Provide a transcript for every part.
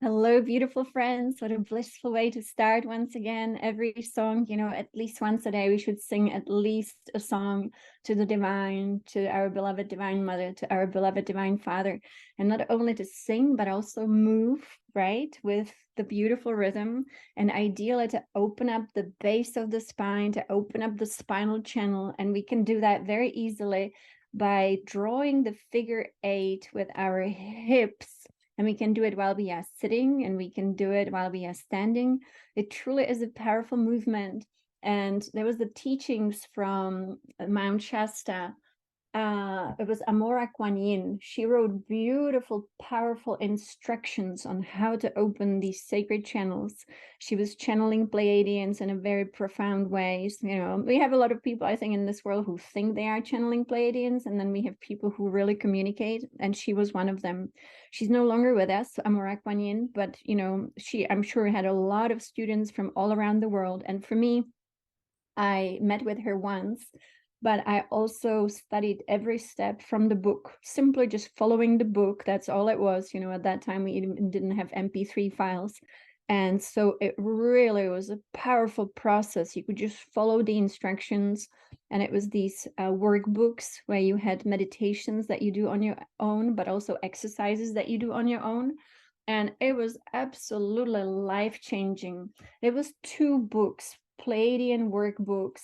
Hello, beautiful friends. What a blissful way to start once again. Every song, at least once a day, we should sing at least a song to the divine, to our beloved divine mother, to our beloved divine father. And not only to sing, but also move, right, with the beautiful rhythm. And ideally to open up the base of the spine, to open up the spinal channel. And we can do that very easily by drawing the figure 8 with our hips. And we can do it while we are sitting, and we can do it while we are standing. It truly is a powerful movement. And there was the teachings from Mount Shasta. It was Amora Kuan Yin. She wrote beautiful, powerful instructions on how to open these sacred channels. She was channeling Pleiadians in a very profound ways. We have a lot of people, I think, in this world who think they are channeling Pleiadians, and then we have people who really communicate, and she was one of them. She's no longer with us, Amora Kuan Yin, but she, I'm sure, had a lot of students from all around the world. And for me, I met with her once, but I also studied every step from the book, simply just following the book. That's all it was. At that time, we even didn't have MP3 files. And so it really was a powerful process. You could just follow the instructions. And it was these workbooks where you had meditations that you do on your own, but also exercises that you do on your own. And it was absolutely life-changing. It was 2 books, Pleiadian workbooks,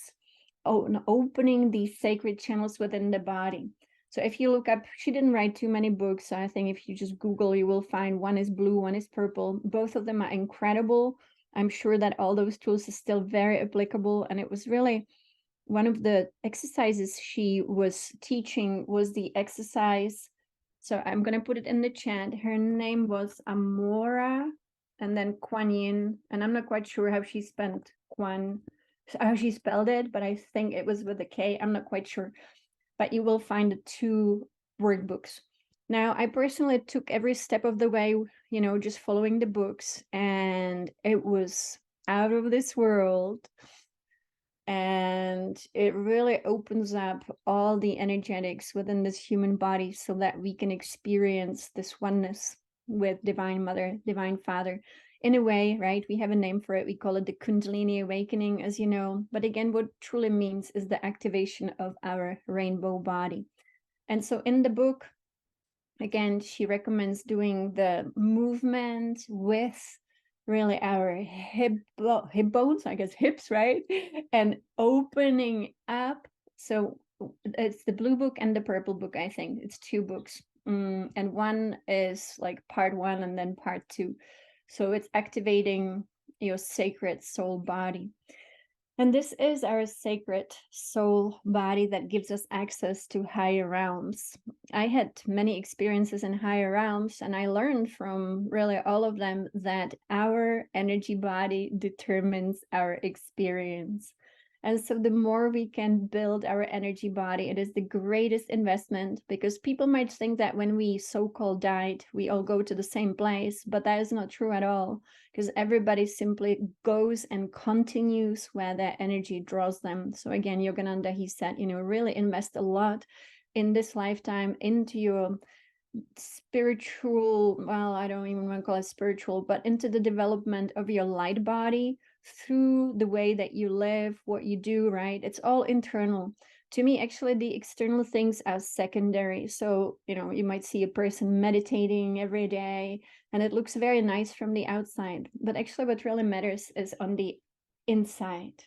opening these sacred channels within the body. So if you look up, she didn't write too many books. So I think if you just Google, you will find one is blue, one is purple. Both of them are incredible. I'm sure that all those tools are still very applicable. And it was really one of the exercises she was teaching was the exercise. So I'm going to put it in the chat. Her name was Amora and then Kuan Yin. And I'm not quite sure how she spelled it, but I think it was with a K. I'm not quite sure. But you will find the 2 workbooks. Now, I personally took every step of the way, just following the books, and it was out of this world. And it really opens up all the energetics within this human body so that we can experience this oneness with Divine Mother, Divine Father. In a way, right? We have a name for it. We call it the Kundalini Awakening, as you know. But again, what truly means is the activation of our rainbow body. And so in the book, again, she recommends doing the movement with really our hip bones, I guess hips, right? And opening up. So it's the blue book and the purple book, I think. It's 2 books. And one is like part 1 and then part 2. So it's activating your sacred soul body. And this is our sacred soul body that gives us access to higher realms. I had many experiences in higher realms, and I learned from really all of them that our energy body determines our experience. And so the more we can build our energy body, it is the greatest investment, because people might think that when we so-called died, we all go to the same place, but that is not true at all, because everybody simply goes and continues where their energy draws them. So again, Yogananda, he said, really invest a lot in this lifetime into your spiritual, well, I don't even want to call it spiritual, but into the development of your light body through the way that you live, what you do, right? It's all internal. To me, actually, the external things are secondary. So, you might see a person meditating every day, and it looks very nice from the outside. But actually, what really matters is on the inside.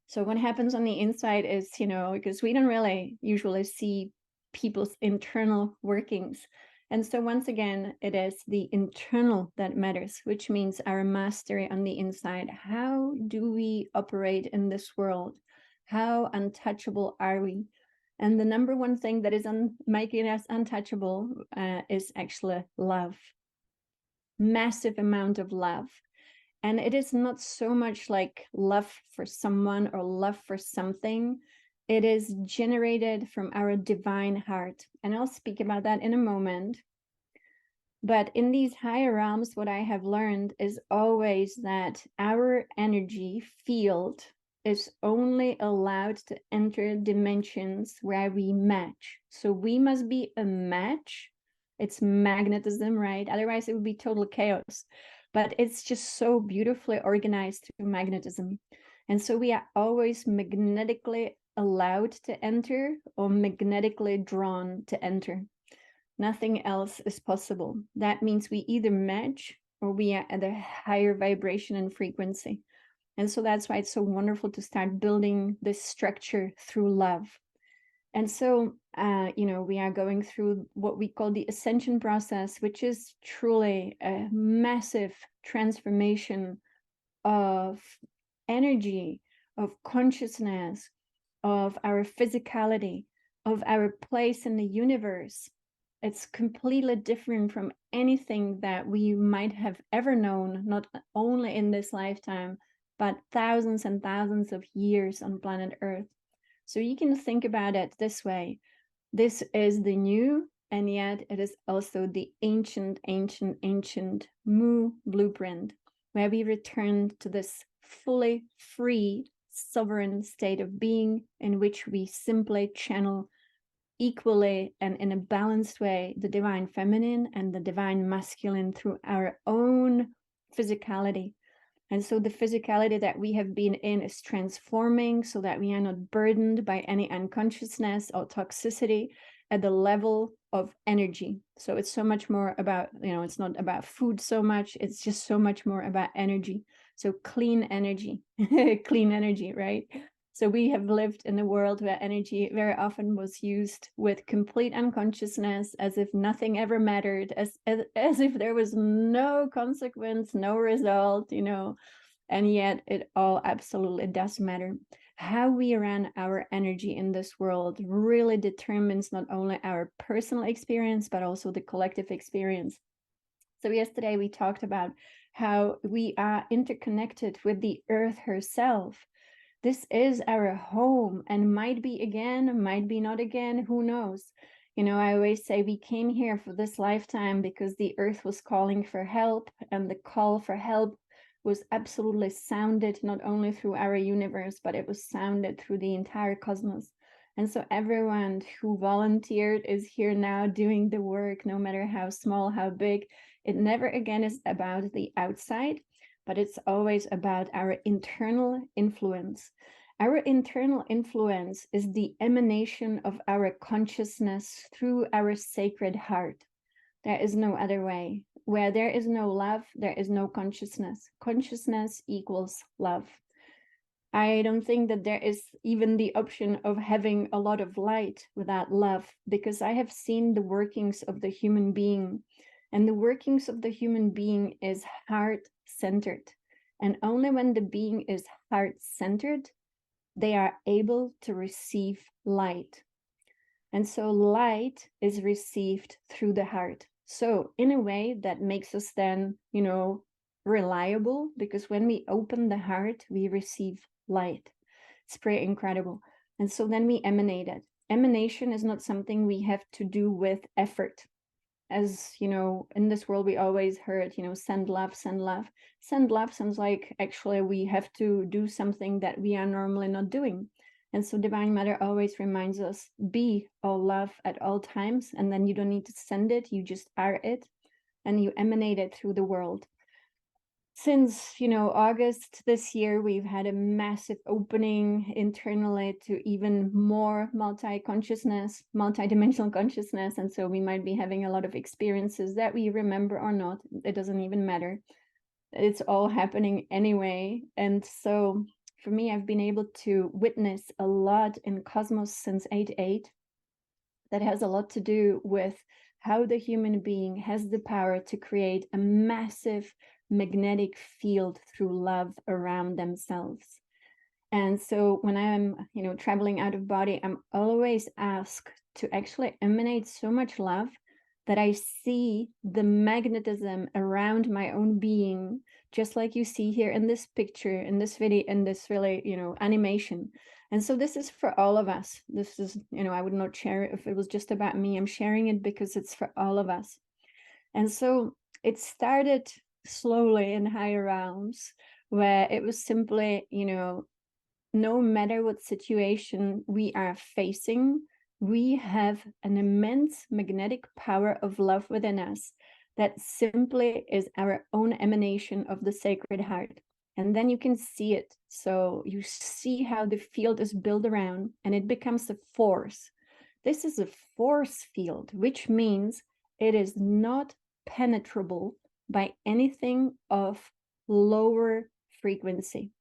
So what happens on the inside is, because we don't really usually see people's internal workings. And so once again, it is the internal that matters, which means our mastery on the inside. How do we operate in this world? How untouchable are we? And the number one thing that is making us untouchable is actually love. Massive amount of love. And it is not so much like love for someone or love for something. It is generated from our divine heart. And I'll speak about that in a moment. But in these higher realms, what I have learned is always that our energy field is only allowed to enter dimensions where we match. So we must be a match It's magnetism, right? Otherwise it would be total chaos. But it's just so beautifully organized through magnetism. And so we are always magnetically allowed to enter or magnetically drawn to enter. Nothing else is possible. That means we either match or we are at a higher vibration and frequency. And so that's why it's so wonderful to start building this structure through love. And so, we are going through what we call the ascension process, which is truly a massive transformation of energy, of consciousness, of our physicality, of our place in the universe. It's completely different from anything that we might have ever known, not only in this lifetime, but thousands and thousands of years on planet Earth. So you can think about it this way. This is the new, and yet it is also the ancient, ancient, ancient Mu blueprint, where we return to this fully free, sovereign state of being in which we simply channel equally and in a balanced way the divine feminine and the divine masculine through our own physicality. And so the physicality that we have been in is transforming so that we are not burdened by any unconsciousness or toxicity at the level of energy. So it's so much more about, it's not about food so much, it's just so much more about energy. So clean energy, clean energy, right? So we have lived in a world where energy very often was used with complete unconsciousness, as if nothing ever mattered, as if there was no consequence, no result, and yet it all absolutely does matter. How we run our energy in this world really determines not only our personal experience, but also the collective experience. So yesterday we talked about how we are interconnected with the earth herself. This is our home, and might be again, might be not again, who knows? I always say we came here for this lifetime because the earth was calling for help, and the call for help was absolutely sounded not only through our universe, but it was sounded through the entire cosmos. And so everyone who volunteered is here now doing the work, no matter how small, how big. It never again is about the outside, but it's always about our internal influence. Our internal influence is the emanation of our consciousness through our sacred heart. There is no other way. Where there is no love, there is no consciousness. Consciousness equals love. I don't think that there is even the option of having a lot of light without love, because I have seen the workings of the human being. And the workings of the human being is heart-centered. And only when the being is heart-centered, they are able to receive light. And so light is received through the heart. So in a way that makes us then, reliable, because when we open the heart, we receive light. It's pretty incredible. And so then we emanate it. Emanation is not something we have to do with effort. As in this world we always heard, send love, send love. Send love sounds like actually we have to do something that we are normally not doing. And so Divine Mother always reminds us, be all love at all times, and then you don't need to send it, you just are it, and you emanate it through the world. Since August this year, we've had a massive opening internally to even more multi-consciousness, multi-dimensional consciousness. And so we might be having a lot of experiences that we remember or not. It doesn't even matter. It's all happening anyway. And so for me, I've been able to witness a lot in Cosmos since 8/8. That has a lot to do with how the human being has the power to create a massive magnetic field through love around themselves. And so when I'm, traveling out of body, I'm always asked to actually emanate so much love that I see the magnetism around my own being, just like you see here in this picture, in this video, in this really, animation. And so this is for all of us. This is, I would not share it if it was just about me. I'm sharing it because it's for all of us. And so it started slowly in higher realms, where it was simply, no matter what situation we are facing, We have an immense magnetic power of love within us that simply is our own emanation of the Sacred Heart. And then you can see it. So you see how the field is built around and it becomes a force. This is a force field, which means it is not penetrable by anything of lower frequency.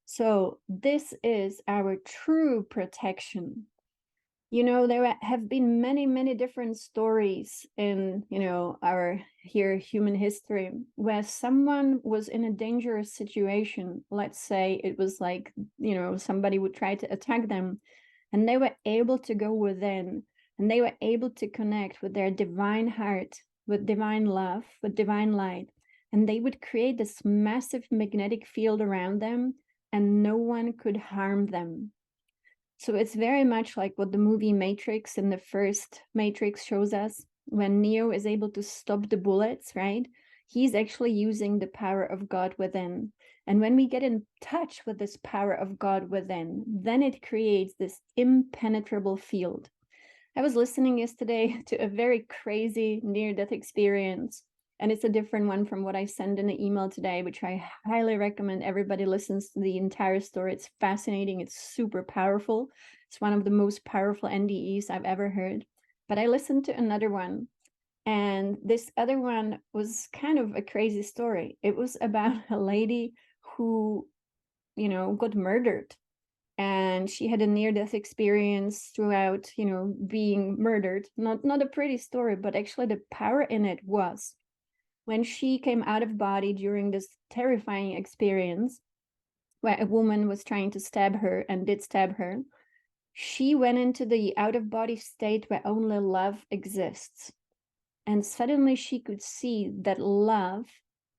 So this is our true protection. You know, there have been many, many different stories in, you know, our here human history where someone was in a dangerous situation. Let's say it was like, you know, somebody would try to attack them, and they were able to go within, and they were able to connect with their divine heart, with divine love, with divine light, and they would create this massive magnetic field around them, and no one could harm them. So it's very much like what the movie Matrix in the first Matrix shows us. When Neo is able to stop the bullets, right? He's actually using the power of God within. And when we get in touch with this power of God within, then it creates this impenetrable field. I was listening yesterday to a very crazy near-death experience, and it's a different one from what I sent in the email today, which I highly recommend everybody listens to the entire story. It's fascinating. It's super powerful. It's one of the most powerful NDEs I've ever heard. But I listened to another one, and this other one was kind of a crazy story. It was about a lady who, you know, got murdered, and she had a near-death experience throughout, you know, being murdered. Not a pretty story, but actually the power in it was when she came out of body during this terrifying experience where a woman was trying to stab her and did stab her. She went into the out-of-body state where only love exists. And suddenly she could see that love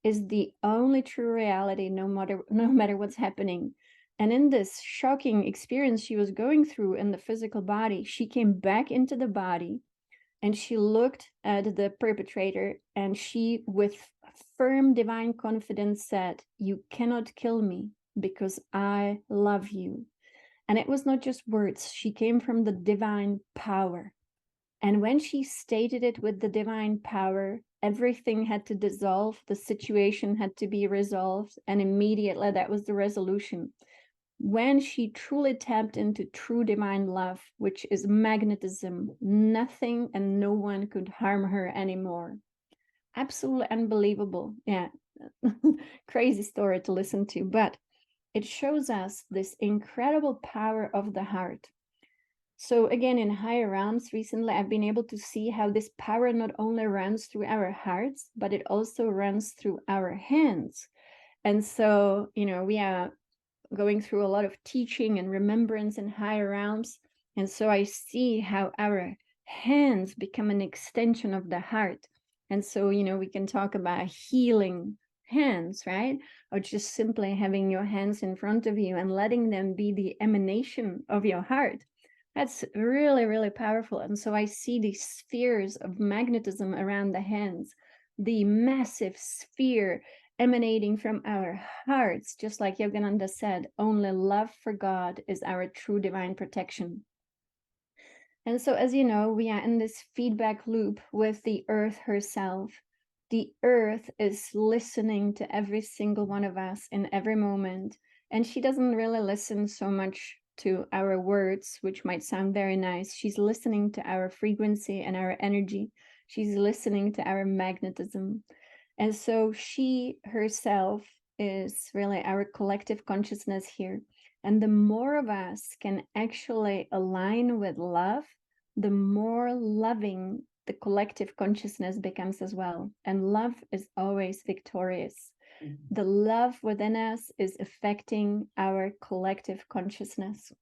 is the only true reality, no matter what's happening. And in this shocking experience she was going through in the physical body, she came back into the body and she looked at the perpetrator, and she, with firm divine confidence, said, "You cannot kill me because I love you." And it was not just words. She came from the divine power. And when she stated it with the divine power, everything had to dissolve, the situation had to be resolved, and immediately that was the resolution. When she truly tapped into true divine love, which is magnetism, nothing and no one could harm her anymore. Absolutely unbelievable. Yeah, crazy story to listen to, but it shows us this incredible power of the heart. So again, in higher realms recently, I've been able to see how this power not only runs through our hearts, but it also runs through our hands. And so, you know, we are going through a lot of teaching and remembrance in higher realms. And so I see how our hands become an extension of the heart. And so, you know, we can talk about healing hands, right? Or just simply having your hands in front of you and letting them be the emanation of your heart. That's really, really powerful. And so I see these spheres of magnetism around the hands, the massive sphere emanating from our hearts, just like Yogananda said, only love for God is our true divine protection. And so, as you know, we are in this feedback loop with the earth herself. The earth is listening to every single one of us in every moment. And she doesn't really listen so much to our words, which might sound very nice. She's listening to our frequency and our energy. She's listening to our magnetism. And so she herself is really our collective consciousness here. And the more of us can actually align with love, the more loving the collective consciousness becomes as well. And love is always victorious. The love within us is affecting our collective consciousness.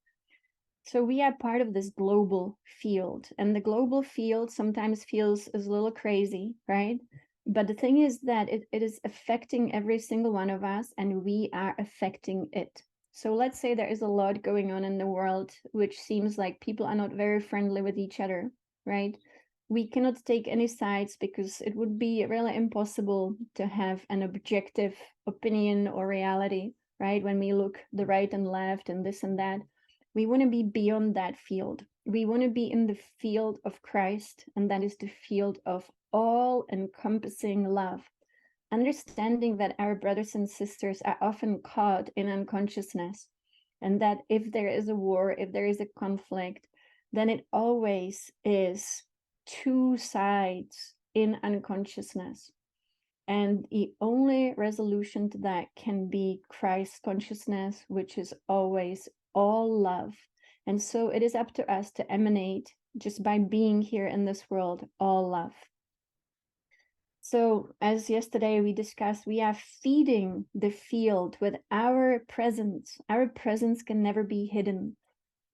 So we are part of this global field, and the global field sometimes feels a little crazy, right? But the thing is that it is affecting every single one of us, and we are affecting it. So let's say there is a lot going on in the world, which seems like people are not very friendly with each other, right? We cannot take any sides because it would be really impossible to have an objective opinion or reality, right? When we look the right and left and this and that, we want to be beyond that field. we want to be in the field of Christ, and that is the field of all-encompassing love, understanding that our brothers and sisters are often caught in unconsciousness, and that if there is a war, if there is a conflict, then it always is two sides in unconsciousness. And the only resolution to that can be Christ consciousness, which is always all love. And so it is up to us to emanate, just by being here in this world, all love. So as yesterday we discussed, we are feeding the field with our presence. Our presence can never be hidden.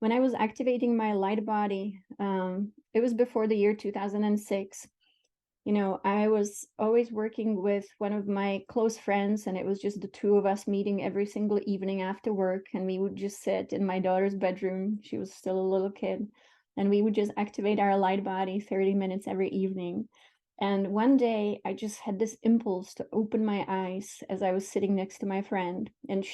When I was activating my light body, it was before the year 2006. You know, I was always working with one of my close friends, and it was just the two of us meeting every single evening after work. And we would just sit in my daughter's bedroom. She was still a little kid. And we would just activate our light body 30 minutes every evening. And one day I just had this impulse to open my eyes as I was sitting next to my friend. And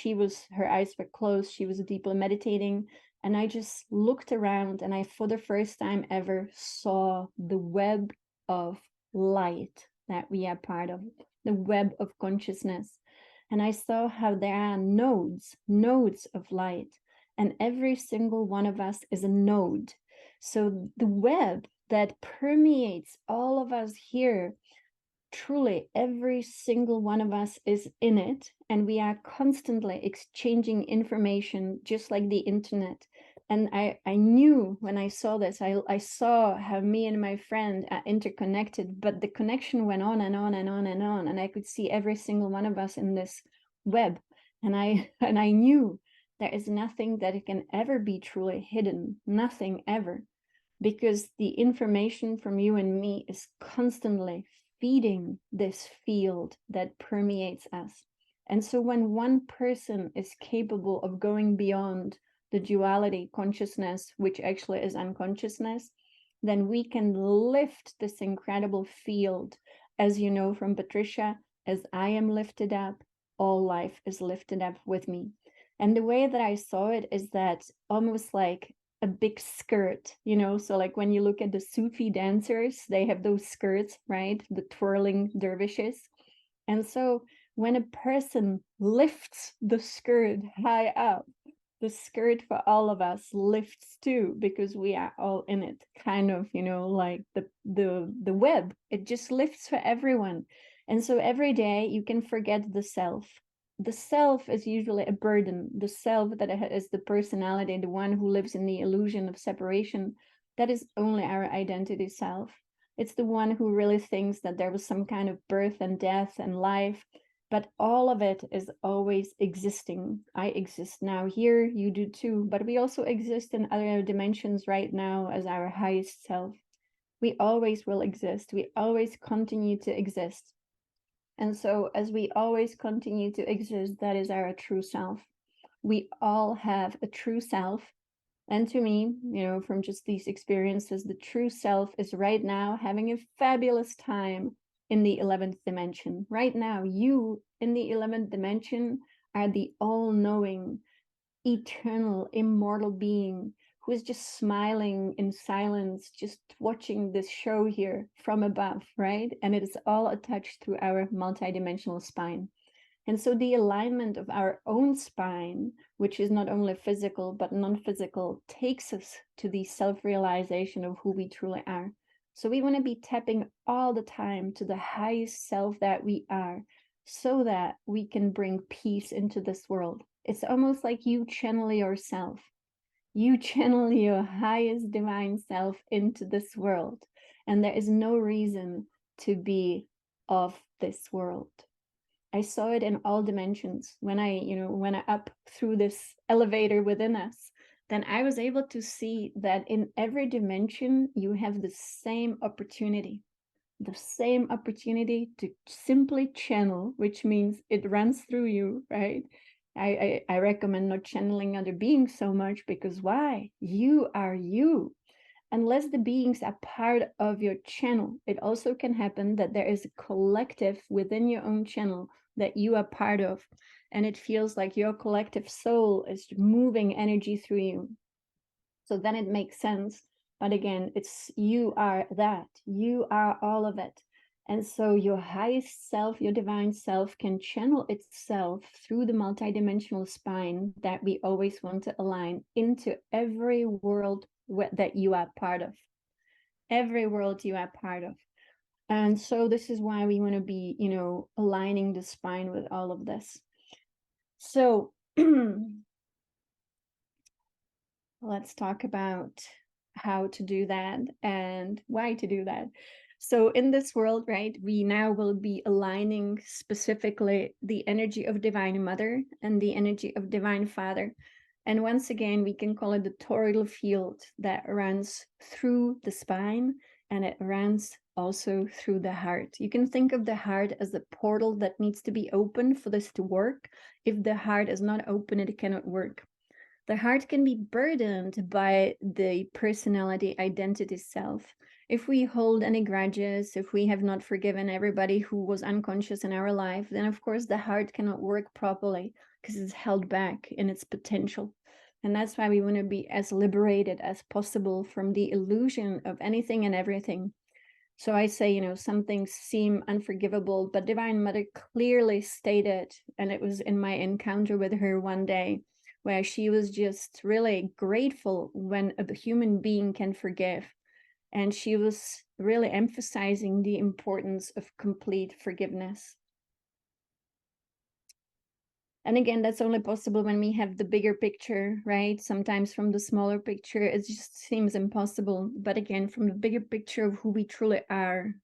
her eyes were closed. She was deeply meditating. And I just looked around, and I, for the first time ever, saw the web of light that we are part of, the web of consciousness. And I saw how there are nodes of light, and every single one of us is a node. So the web that permeates all of us here, truly every single one of us is in it, and we are constantly exchanging information, just like the internet. And I knew when I saw this, I saw how me and my friend are interconnected, but the connection went on and on and on and on, and I could see every single one of us in this web. And I knew there is nothing that can ever be truly hidden, nothing ever, because the information from you and me is constantly feeding this field that permeates us. And so when one person is capable of going beyond the duality consciousness, which actually is unconsciousness, then we can lift this incredible field. As you know from Patricia, as I am lifted up, all life is lifted up with me. And the way that I saw it is that almost like a big skirt, you know, so like when you look at the Sufi dancers, they have those skirts, right? The twirling dervishes. And so when a person lifts the skirt high up, the skirt for all of us lifts too, because we are all in it, kind of, you know, like the web, it just lifts for everyone. And so every day you can forget the self. The self is usually a burden. The self that is the personality, the one who lives in the illusion of separation, that is only our identity self. It's the one who really thinks that there was some kind of birth and death and life, but all of it is always existing. I exist now here, you do too, but we also exist in other dimensions right now as our highest self. We always will exist. We always continue to exist. And so as we always continue to exist, that is our true self. We all have a true self. And to me, you know, from just these experiences, the true self is right now having a fabulous time in the 11th dimension. Right now, you in the 11th dimension are the all-knowing, eternal, immortal being who is just smiling in silence, just watching this show here from above, right? And it is all attached to our multidimensional spine. And so the alignment of our own spine, which is not only physical but non-physical, takes us to the self-realization of who we truly are. So we want to be tapping all the time to the highest self that we are, so that we can bring peace into this world. It's almost like you channel yourself. You channel your highest divine self into this world. And there is no reason to be of this world. I saw it in all dimensions. When I went up through this elevator within us, then I was able to see that in every dimension, you have the same opportunity to simply channel, which means it runs through you, right? I recommend not channeling other beings so much, because why? You are you. Unless the beings are part of your channel, it also can happen that there is a collective within your own channel that you are part of, and it feels like your collective soul is moving energy through you. So then it makes sense But again, it's you are that. You are all of it. And so your highest self, your divine self, can channel itself through the multidimensional spine that we always want to align into every world that you are part of. Every world you are part of. And so this is why we want to be, aligning the spine with all of this. So let's talk about how to do that and why to do that. So in this world, right, we now will be aligning specifically the energy of Divine Mother and the energy of Divine Father. And once again, we can call it the toroidal field that runs through the spine, and it runs also through the heart. You can think of the heart as the portal that needs to be open for this to work. If the heart is not open, it cannot work. The heart can be burdened by the personality identity self. If we hold any grudges, if we have not forgiven everybody who was unconscious in our life, then of course the heart cannot work properly because it's held back in its potential. And that's why we want to be as liberated as possible from the illusion of anything and everything. So I say, some things seem unforgivable, but Divine Mother clearly stated, and it was in my encounter with her one day, where she was just really grateful when a human being can forgive. And she was really emphasizing the importance of complete forgiveness. And again, that's only possible when we have the bigger picture, right? Sometimes from the smaller picture, it just seems impossible. But again, from the bigger picture of who we truly are,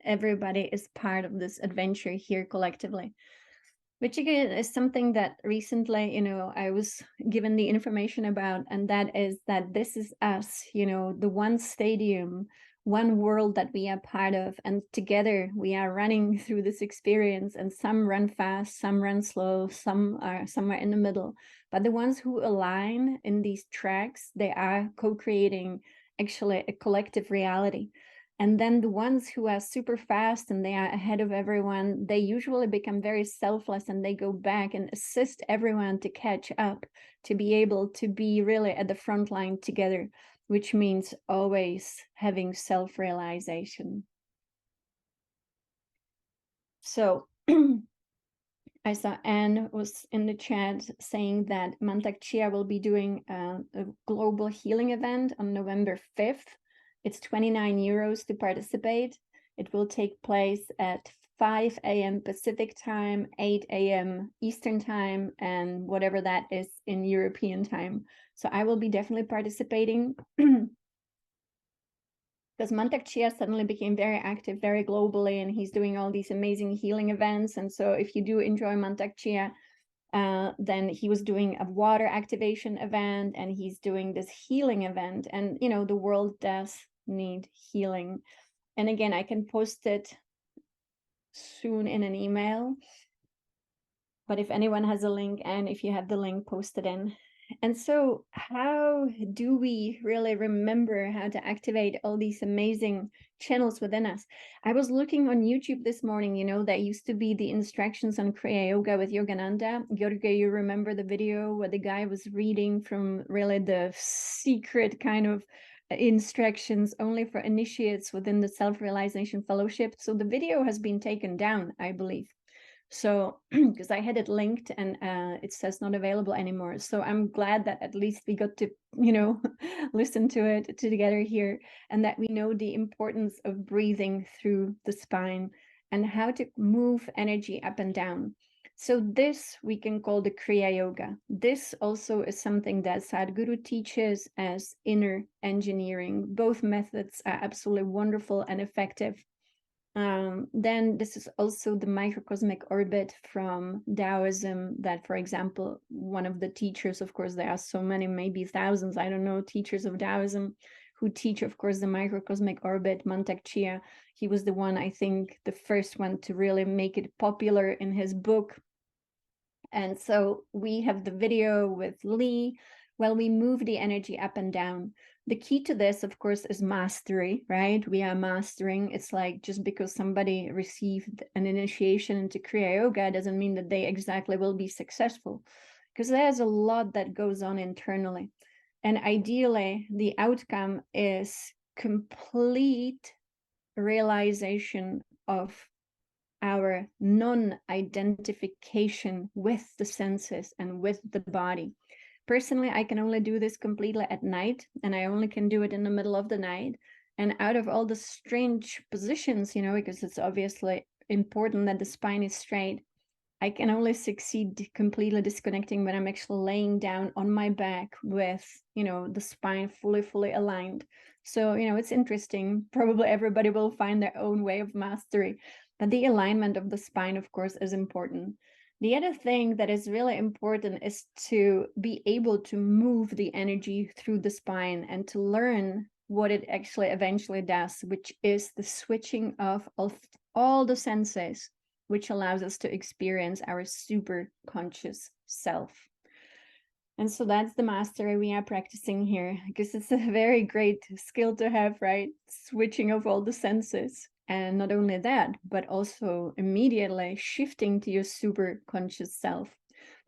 everybody is part of this adventure here collectively. Which again is something that recently, I was given the information about, and that is that this is us, the one stadium, one world that we are part of, and together we are running through this experience, and some run fast, some run slow, some are somewhere in the middle. But the ones who align in these tracks, they are co-creating actually a collective reality. And then the ones who are super fast and they are ahead of everyone, they usually become very selfless and they go back and assist everyone to catch up, to be able to be really at the front line together, which means always having self-realization. So I saw Anne was in the chat saying that Mantak Chia will be doing a global healing event on November 5th. It's 29 euros to participate. It will take place at 5 a.m. Pacific time, 8 a.m. Eastern time, and whatever that is in European time. So I will be definitely participating because Mantak Chia suddenly became very active, very globally, and he's doing all these amazing healing events. And so if you do enjoy Mantak Chia, then he was doing a water activation event, and he's doing this healing event. And, the world does need healing. And again, I can post it soon in an email. But if anyone has a link, and if you have the link, post it in. And so how do we really remember how to activate all these amazing channels within us? I was looking on YouTube this morning, that used to be the instructions on Kriya Yoga with Yogananda. George, you remember the video where the guy was reading from really the secret kind of instructions only for initiates within the Self-Realization Fellowship? So the video has been taken down, I believe. So because I had it linked and it says not available anymore. So I'm glad that at least we got to, listen to it together here, and that we know the importance of breathing through the spine and how to move energy up and down. So this we can call the Kriya Yoga. This also is something that Sadhguru teaches as inner engineering. Both methods are absolutely wonderful and effective. Then this is also the microcosmic orbit from Taoism that, for example, one of the teachers, of course, there are so many, maybe thousands, I don't know, teachers of Taoism who teach, of course, the microcosmic orbit. Mantak Chia, he was the one, I think, the first one to really make it popular in his book. And so we have the video with Lee. Well, we move the energy up and down. The key to this, of course, is mastery, right? We are mastering. It's like just because somebody received an initiation into Kriya Yoga doesn't mean that they exactly will be successful, because there's a lot that goes on internally. And ideally, the outcome is complete realization of our non-identification with the senses and with the body. Personally, I can only do this completely at night, and I only can do it in the middle of the night. And out of all the strange positions, you know, because it's obviously important that the spine is straight, I can only succeed completely disconnecting when I'm actually laying down on my back with, you know, the spine fully aligned. So, you know, it's interesting. Probably everybody will find their own way of mastery, but the alignment of the spine, of course, is important. The other thing that is really important is to be able to move the energy through the spine and to learn what it actually eventually does, which is the switching of all the senses, which allows us to experience our super conscious self. And so that's the mastery we are practicing here, because it's a very great skill to have, right? Switching of all the senses. And not only that, but also immediately shifting to your super conscious self.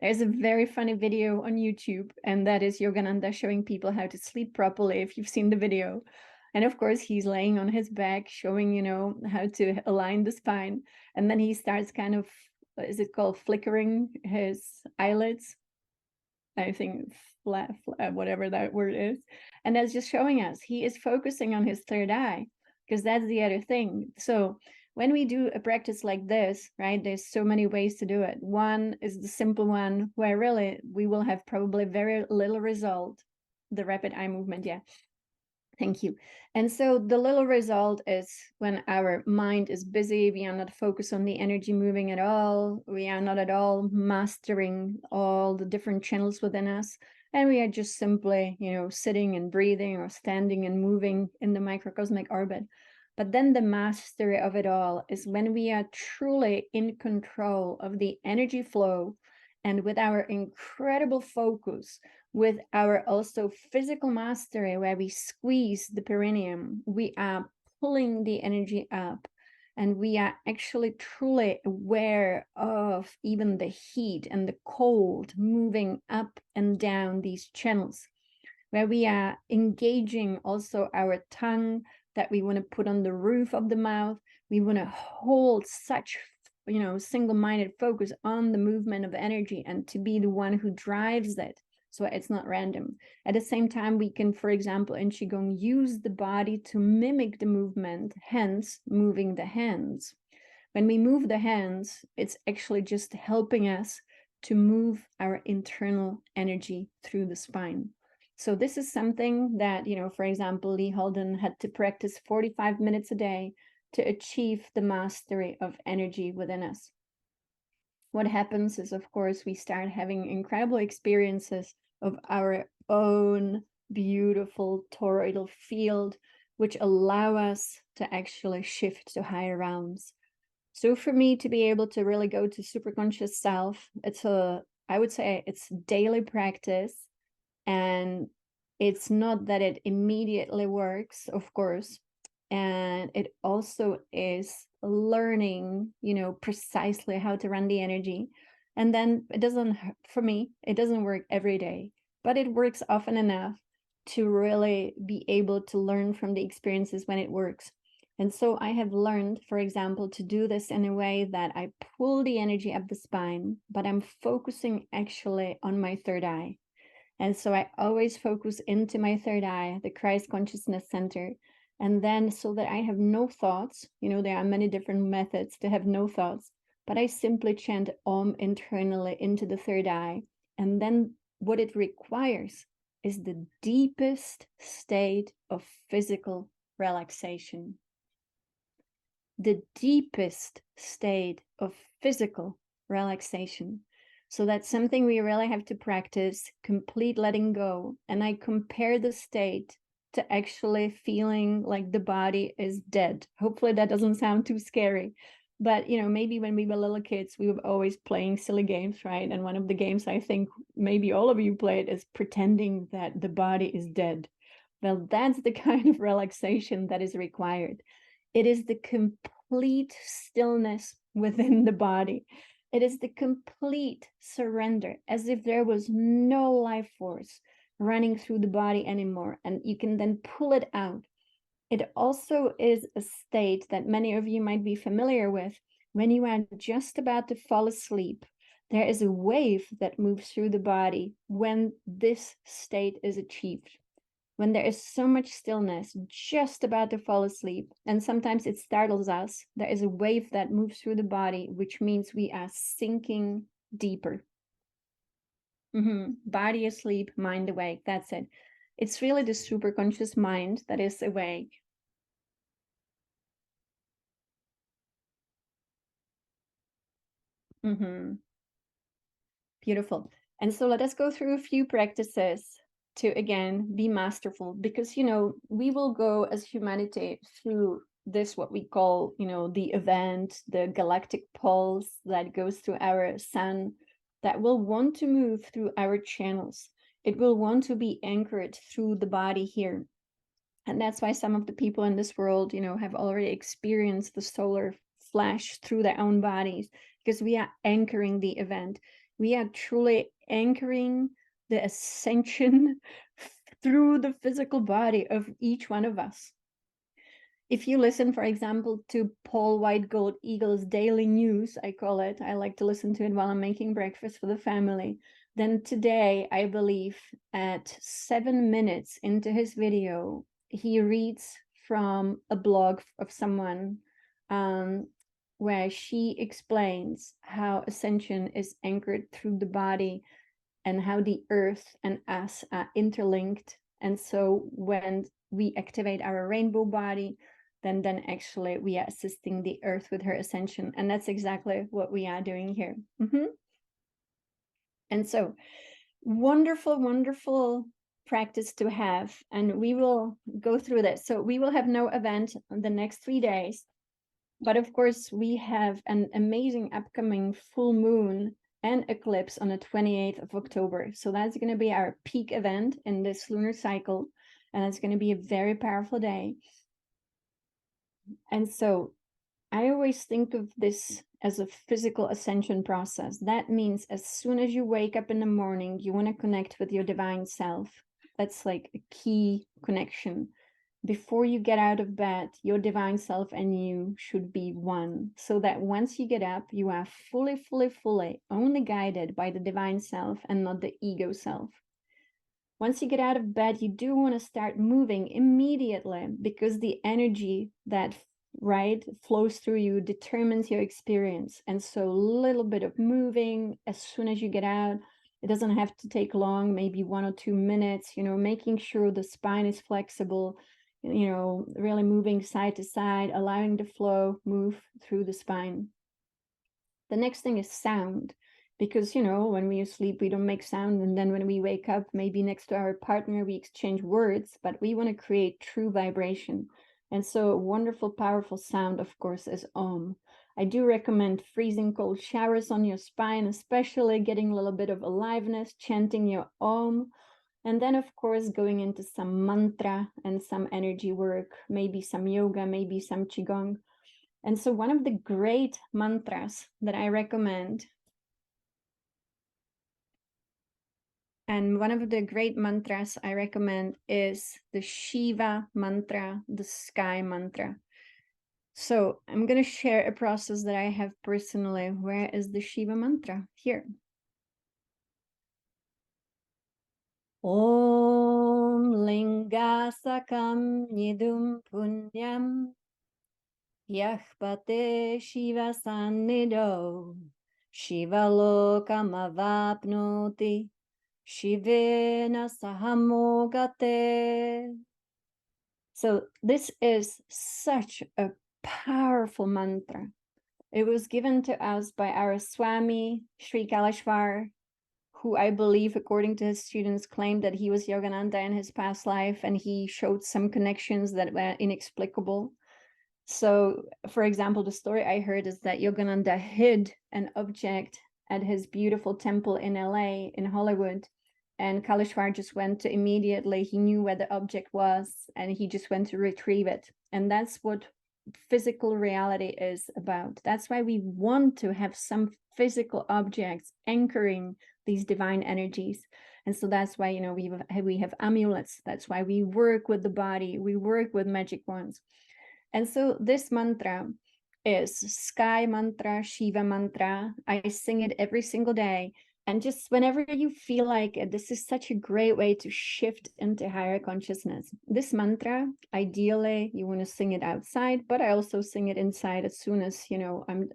There's a very funny video on YouTube, and that is Yogananda showing people how to sleep properly, if you've seen the video. And of course, he's laying on his back, showing, you know, how to align the spine. And then he starts kind of, is it called flickering his eyelids? I think whatever that word is. And that's just showing us he is focusing on his third eye, because that's the other thing. So when we do a practice like this, right, there's so many ways to do it. One is the simple one where really we will have probably very little result. The rapid eye movement, yeah. Thank you. And so the little result is when our mind is busy, we are not focused on the energy moving at all. We are not at all mastering all the different channels within us. And we are just simply, you know, sitting and breathing or standing and moving in the microcosmic orbit. But then the mastery of it all is when we are truly in control of the energy flow, and with our incredible focus, with our also physical mastery, where we squeeze the perineum, we are pulling the energy up, and we are actually truly aware of even the heat and the cold moving up and down these channels, where we are engaging also our tongue that we want to put on the roof of the mouth. We want to hold such, you know, single-minded focus on the movement of energy and to be the one who drives it. So it's not random. At the same time, we can, for example, in Qigong, use the body to mimic the movement, hence moving the hands. When we move the hands, it's actually just helping us to move our internal energy through the spine. So this is something that, you know, for example, Lee Holden had to practice 45 minutes a day to achieve the mastery of energy within us. What happens is, of course, we start having incredible experiences of our own beautiful toroidal field, which allow us to actually shift to higher realms. So for me to be able to really go to superconscious self, I would say it's daily practice. And it's not that it immediately works, of course. And it also is learning, you know, precisely how to run the energy. And then it doesn't, for me, it doesn't work every day, but it works often enough to really be able to learn from the experiences when it works. And so I have learned, for example, to do this in a way that I pull the energy up the spine, but I'm focusing actually on my third eye. And so I always focus into my third eye, the Christ Consciousness Center. And then so that I have no thoughts, you know, there are many different methods to have no thoughts, but I simply chant Om internally into the third eye. And then what it requires is the deepest state of physical relaxation. The deepest state of physical relaxation. So that's something we really have to practice, complete letting go. And I compare the state to actually feeling like the body is dead. Hopefully that doesn't sound too scary. But, you know, maybe when we were little kids, we were always playing silly games, right? And one of the games I think maybe all of you played is pretending that the body is dead. Well, that's the kind of relaxation that is required. It is the complete stillness within the body. It is the complete surrender, as if there was no life force, running through the body anymore, and you can then pull it out. It also is a state that many of you might be familiar with. When you are just about to fall asleep, there is a wave that moves through the body when this state is achieved. When there is so much stillness, just about to fall asleep, and sometimes it startles us, there is a wave that moves through the body, which means we are sinking deeper. Body asleep, mind awake, that's it. It's really the superconscious mind that is awake. Beautiful. And so let us go through a few practices to, again, be masterful, because, you know, we will go as humanity through this, what we call, you know, the event, the galactic pulse that goes through our sun, that will want to move through our channels. It will want to be anchored through the body here. And that's why some of the people in this world, you know, have already experienced the solar flash through their own bodies, because we are anchoring the event. We are truly anchoring the ascension through the physical body of each one of us. If you listen, for example, to Paul White Gold Eagle's daily news, I call it, I like to listen to it while I'm making breakfast for the family, then today, I believe, at 7 minutes into his video, he reads from a blog of someone where she explains how ascension is anchored through the body and how the earth and us are interlinked. And so when we activate our rainbow body, then actually we are assisting the earth with her ascension. And that's exactly what we are doing here. And so wonderful, wonderful practice to have. And we will go through this. So we will have no event on the next 3 days. But of course, we have an amazing upcoming full moon and eclipse on the 28th of October. So that's going to be our peak event in this lunar cycle. And it's going to be a very powerful day. And so I always think of this as a physical ascension process. That means as soon as you wake up in the morning, you want to connect with your divine self. That's like a key connection. Before you get out of bed, your divine self and you should be one. So that once you get up, you are fully, fully, fully only guided by the divine self and not the ego self. Once you get out of bed, you do want to start moving immediately, because the energy that flows through you determines your experience. And so a little bit of moving as soon as you get out. It doesn't have to take long, maybe 1 or 2 minutes, you know, making sure the spine is flexible, you know, really moving side to side, allowing the flow move through the spine. The next thing is sound, because, you know, when we sleep, we don't make sound. And then when we wake up, maybe next to our partner, we exchange words, but we want to create true vibration. And so a wonderful, powerful sound, of course, is Om. I do recommend freezing cold showers on your spine, especially getting a little bit of aliveness, chanting your Om. And then, of course, going into some mantra and some energy work, maybe some yoga, maybe some Qigong. And so one of the great mantras that I recommend, is the Shiva mantra, the sky mantra. So I'm going to share a process that I have personally. Where is the Shiva mantra? Here. Om lingasakam nidum punyam yahpate Shiva sannido Shiva lokam avapnoti Shivena sahamogate. So this is such a powerful mantra. It was given to us by our Swami, Sri Kaleshwar, who I believe, according to his students, claimed that he was Yogananda in his past life, and he showed some connections that were inexplicable. So, for example, the story I heard is that Yogananda hid an object at his beautiful temple in LA, in Hollywood, and Kaleshwar just went to immediately, he knew where the object was, and he just went to retrieve it. And that's what physical reality is about. That's why we want to have some physical objects anchoring these divine energies. And so that's why, we have amulets. That's why we work with the body. We work with magic wands. And so this mantra is Sky mantra, Shiva mantra. I sing it every single day. And just whenever you feel like it, this is such a great way to shift into higher consciousness. This mantra, ideally, you want to sing it outside, but I also sing it inside as soon as, I'm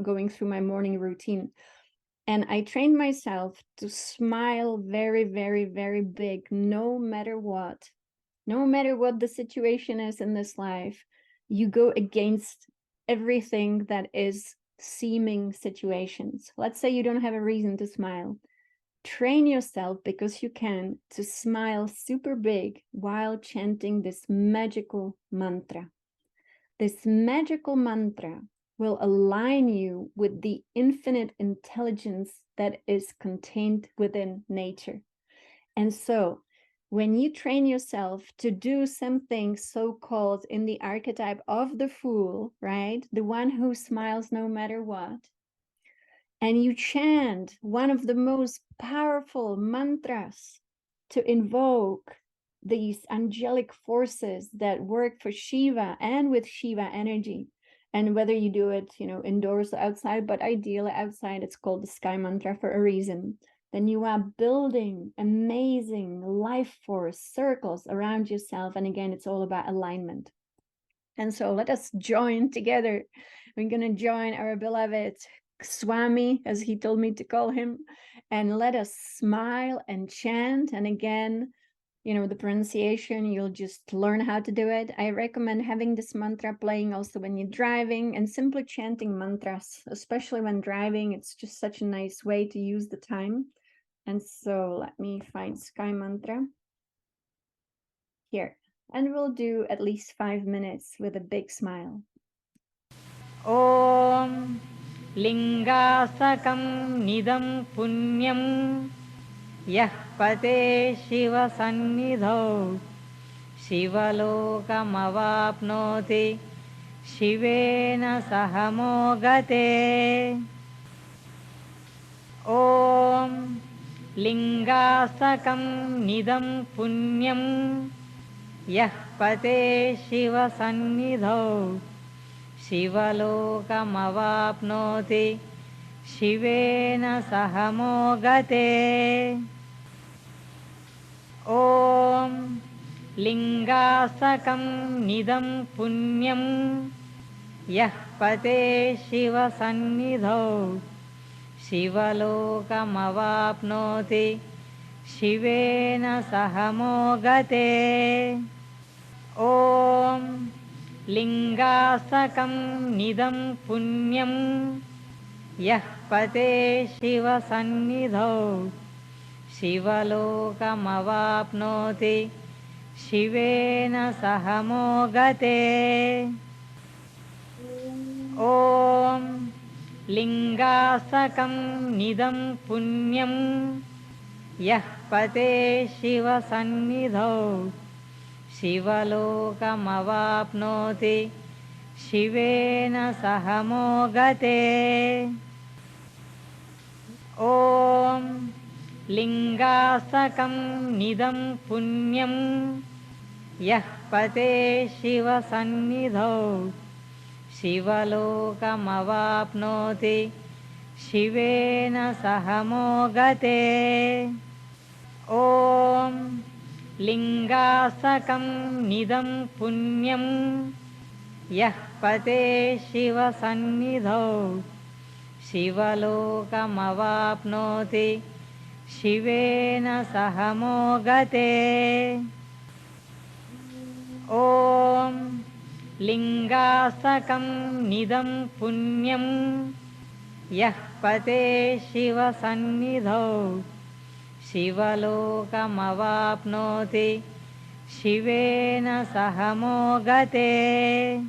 going through my morning routine. And I trained myself to smile very, very, very big, no matter what. No matter what the situation is in this life, you go against everything that is seeming situations. Let's say you don't have a reason to smile. Train yourself, because you can, to smile super big while chanting this magical mantra. This magical mantra will align you with the infinite intelligence that is contained within nature. And so, when you train yourself to do something so-called in the archetype of the fool, right? The one who smiles no matter what, and you chant one of the most powerful mantras to invoke these angelic forces that work for Shiva and with Shiva energy. And whether you do it, indoors or outside, but ideally outside, it's called the sky mantra for a reason. Then you are building amazing life force circles around yourself. And again, it's all about alignment. And so let us join together. We're going to join our beloved Swami, as he told me to call him, and let us smile and chant. And again, the pronunciation, you'll just learn how to do it. I recommend having this mantra playing also when you're driving, and simply chanting mantras, especially when driving. It's just such a nice way to use the time. And so let me find Sky Mantra here. And we'll do at least 5 minutes with a big smile. Om Lingasakam Nidam Punyam Yah Pate Shiva Sannidhau Shivalokam Shivena Sahamogate. Om Lingasakam Nidam Punyam Yah Pate Shiva Sannidhau Shivalokam Shivena Sahamogate. Om Lingasakam Nidam Punyam Yah Pate Shiva Sannidhau Shivalokam Shivena Sahamogate. Om Lingasakam Nidam Punyam Yah Pate Shiva Sannidhau Shivalokam Shivena Sahamogate. Om Lingasakam Nidam Punyam Yah Pate Shiva Sannidhau Shivalokam Shivena Sahamogate. Om Lingasakam Nidam Punyam Yah Pate Shiva Sannidhau Shivalokam Shivena Sahamogate. Om Lingasakam Nidam Punyam Yah Pate Shiva Sannidhau Shivalokam Shivena Sahamogate. Om Lingasakam Nidam Punyam Yah Pate Shiva Sannidhau Shivalokam Shivena Sahamogate.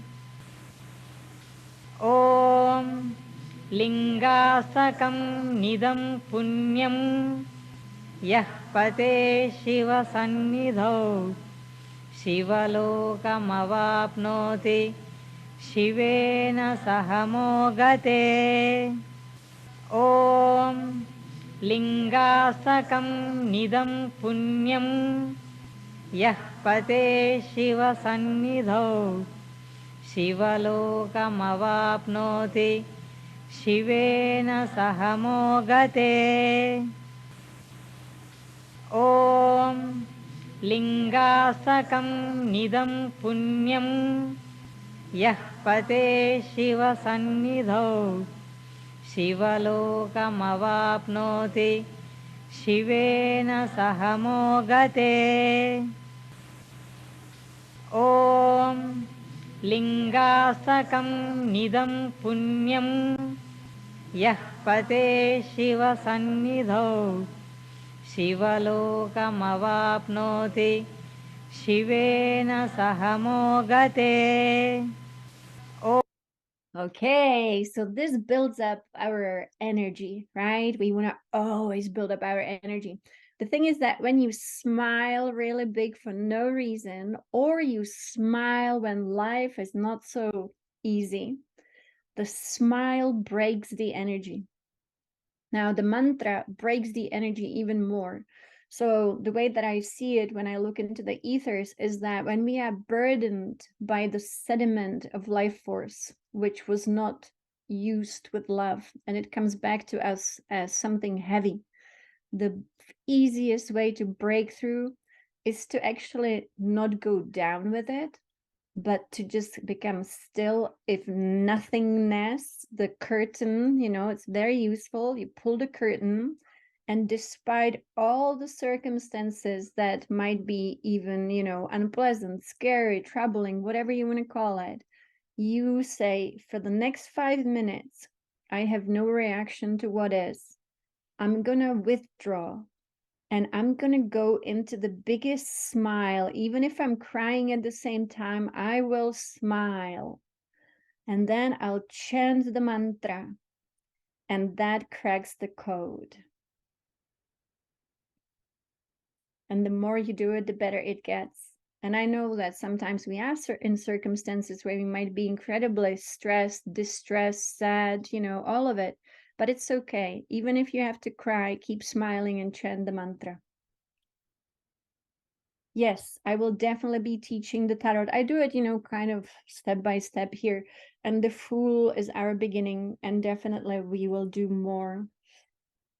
Om Lingasakam Nidam Punyam Yah Pate Shiva Sannidhau Shivalokam Shivena Sahamogate. Om लिङ्गासकं निदं पुण्यं यः पते शिवसन्निधौ शिवलोकमवाप्नोति शिवेन सह मोगते ॐ लिङ्गासकं निदं पुण्यं यः पते शिवसन्निधौ शिवलोकमवाप्नोति शिवेन सह मोगते ॐ लिङ्गासकं निदं पुण्यं यः पते शिवसन्निधौ शिवलोकमवाप्नोति शिवेन सह मोगते Okay, so this builds up our energy, right? We want to always build up our energy. The thing is that when you smile really big for no reason, or you smile when life is not so easy, the smile breaks the energy. Now, the mantra breaks the energy even more. So the way that I see it when I look into the ethers is that when we are burdened by the sediment of life force, which was not used with love, and it comes back to us as something heavy, the easiest way to break through is to actually not go down with it, but to just become still. If nothingness, the curtain, you know, it's very useful. You pull the curtain, and despite all the circumstances that might be even, you know, unpleasant, scary, troubling, whatever you want to call it, you say, for the next 5 minutes, I have no reaction to what is. I'm gonna withdraw. And I'm going to go into the biggest smile. Even if I'm crying at the same time, I will smile. And then I'll chant the mantra. And that cracks the code. And the more you do it, the better it gets. And I know that sometimes we are in circumstances where we might be incredibly stressed, distressed, sad, you know, all of it. But it's okay. Even if you have to cry, keep smiling and chant the mantra. Yes, I will definitely be teaching the tarot. I do it, you know, kind of step by step here. And the Fool is our beginning, and definitely we will do more.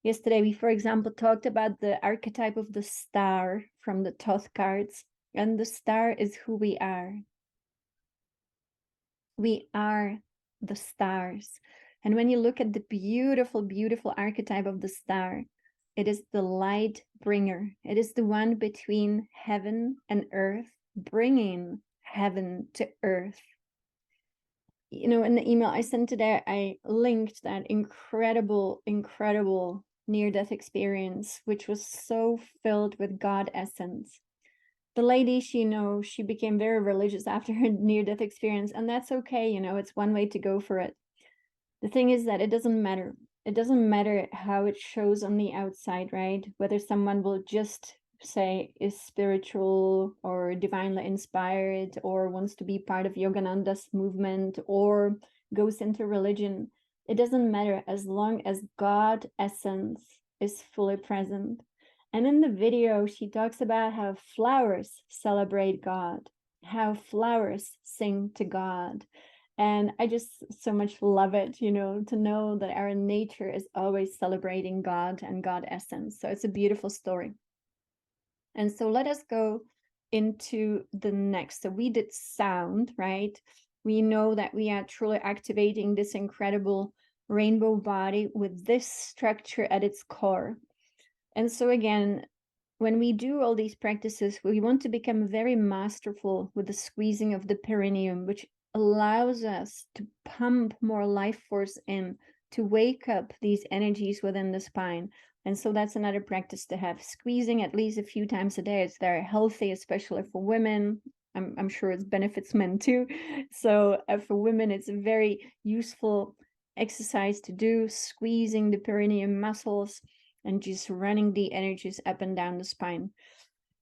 Yesterday, we, for example, talked about the archetype of the star from the Thoth cards. And the star is who we are. We are the stars. And when you look at the beautiful, beautiful archetype of the star, it is the light bringer. It is the one between heaven and earth, bringing heaven to earth. You know, in the email I sent today, I linked that incredible, incredible near-death experience, which was so filled with God essence. The lady, she became very religious after her near-death experience, and that's okay. You know, it's one way to go for it. The thing is that it doesn't matter. It doesn't matter how it shows on the outside, right? Whether someone will just say is spiritual or divinely inspired or wants to be part of Yogananda's movement or goes into religion. It doesn't matter as long as God essence is fully present. And in the video, she talks about how flowers celebrate God, how flowers sing to God. And I just so much love it, you know, to know that our nature is always celebrating God and God essence. So it's a beautiful story. And so let us go into the next. So we did sound, right? We know that we are truly activating this incredible rainbow body with this structure at its core. And so again, when we do all these practices, we want to become very masterful with the squeezing of the perineum, which allows us to pump more life force in, to wake up these energies within the spine. And so that's another practice to have. Squeezing at least a few times a day. It's very healthy, especially for women. I'm sure it benefits men too. So for women, it's a very useful exercise to do, squeezing the perineum muscles and just running the energies up and down the spine.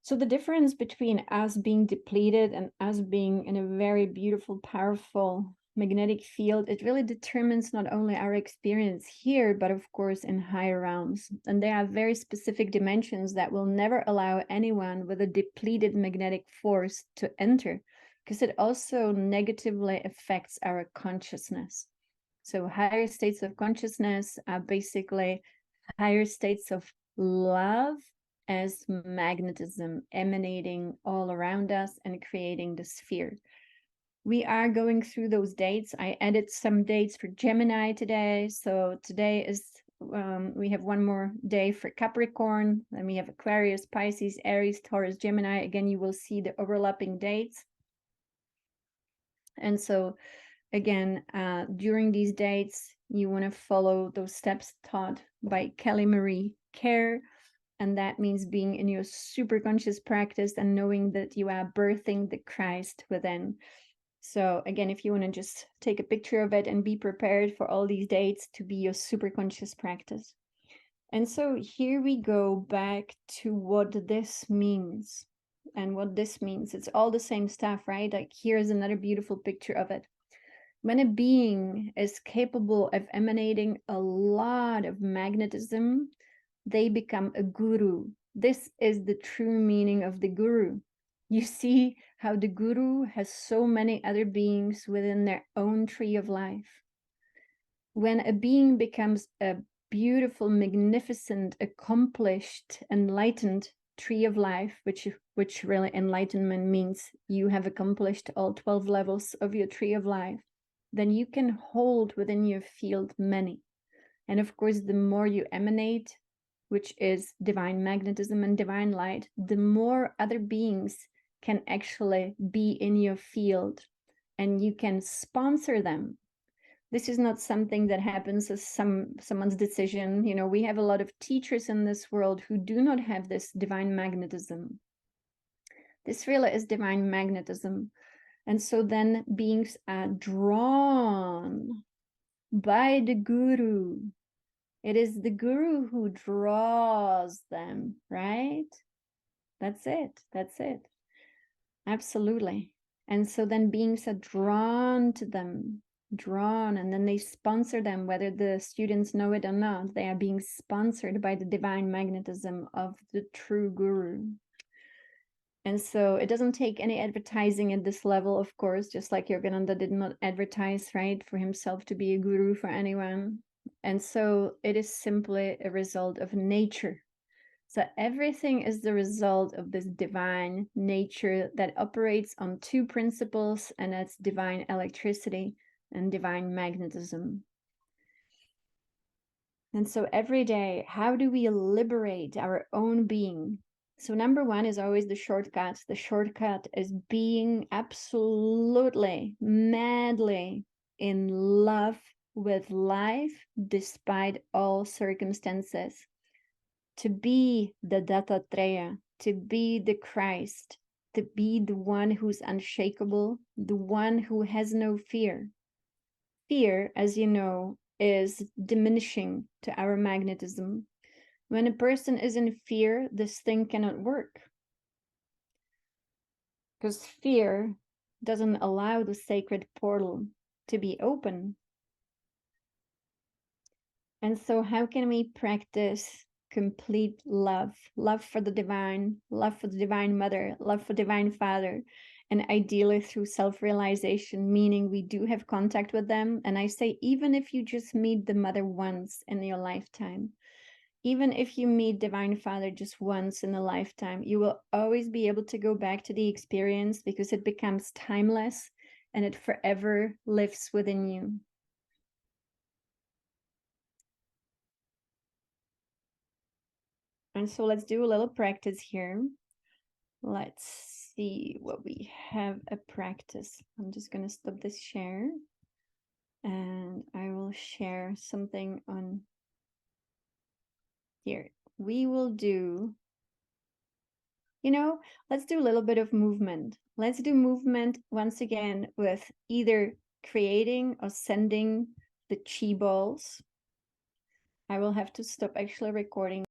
So the difference between us being depleted and us being in a very beautiful, powerful, magnetic field, it really determines not only our experience here, but of course in higher realms. And there are very specific dimensions that will never allow anyone with a depleted magnetic force to enter, because it also negatively affects our consciousness. So higher states of consciousness are basically higher states of love as magnetism emanating all around us and creating the sphere. We are going through those dates. I added some dates for Gemini today. So today is, we have one more day for Capricorn. Then we have Aquarius, Pisces, Aries, Taurus, Gemini. Again, you will see the overlapping dates. And so again, during these dates, you want to follow those steps taught by Kelly Marie Kerr. And that means being in your superconscious practice and knowing that you are birthing the Christ within. So again, if you want to just take a picture of it and be prepared for all these dates to be your superconscious practice. And so here we go back to what this means. And what this means, it's all the same stuff, right? Like here's another beautiful picture of it. When a being is capable of emanating a lot of magnetism, they become a guru. This is the true meaning of the guru. You see how the guru has so many other beings within their own tree of life. When a being becomes a beautiful, magnificent, accomplished, enlightened tree of life, which really enlightenment means you have accomplished all 12 levels of your tree of life, then you can hold within your field many. And of course, the more you emanate, which is divine magnetism and divine light, the more other beings can actually be in your field and you can sponsor them. This is not something that happens as someone's decision. You know, we have a lot of teachers in this world who do not have this divine magnetism. This really is divine magnetism. And so then beings are drawn by the guru. It is the guru who draws them, right? That's it. That's it. Absolutely. And so then beings are drawn to them, and then they sponsor them, whether the students know it or not. They are being sponsored by the divine magnetism of the true guru. And so it doesn't take any advertising at this level, of course, just like Yogananda did not advertise, right, for himself to be a guru for anyone. And so it is simply a result of nature. So everything is the result of this divine nature that operates on two principles, and that's divine electricity and divine magnetism. And so every day, how do we liberate our own being? So number one is always the shortcut. The shortcut is being absolutely, madly in love with life despite all circumstances. To be the Dattatreya, to be the Christ, to be the one who's unshakable, the one who has no fear. Fear, as you know, is diminishing to our magnetism. When a person is in fear, this thing cannot work. Because fear doesn't allow the sacred portal to be open. And so how can we practice complete love? Love for the divine mother, love for divine father, and ideally through self-realization, meaning we do have contact with them. And I say, even if you just meet the mother once in your lifetime, even if you meet divine father just once in a lifetime, you will always be able to go back to the experience because it becomes timeless and it forever lives within you. And so let's do a little practice here. Let's see what we have a practice. I'm just going to stop this share and I will share something on here. We will do, you know, let's do a little bit of movement. Let's do movement once again with either creating or sending the chi balls. I will have to stop actually recording.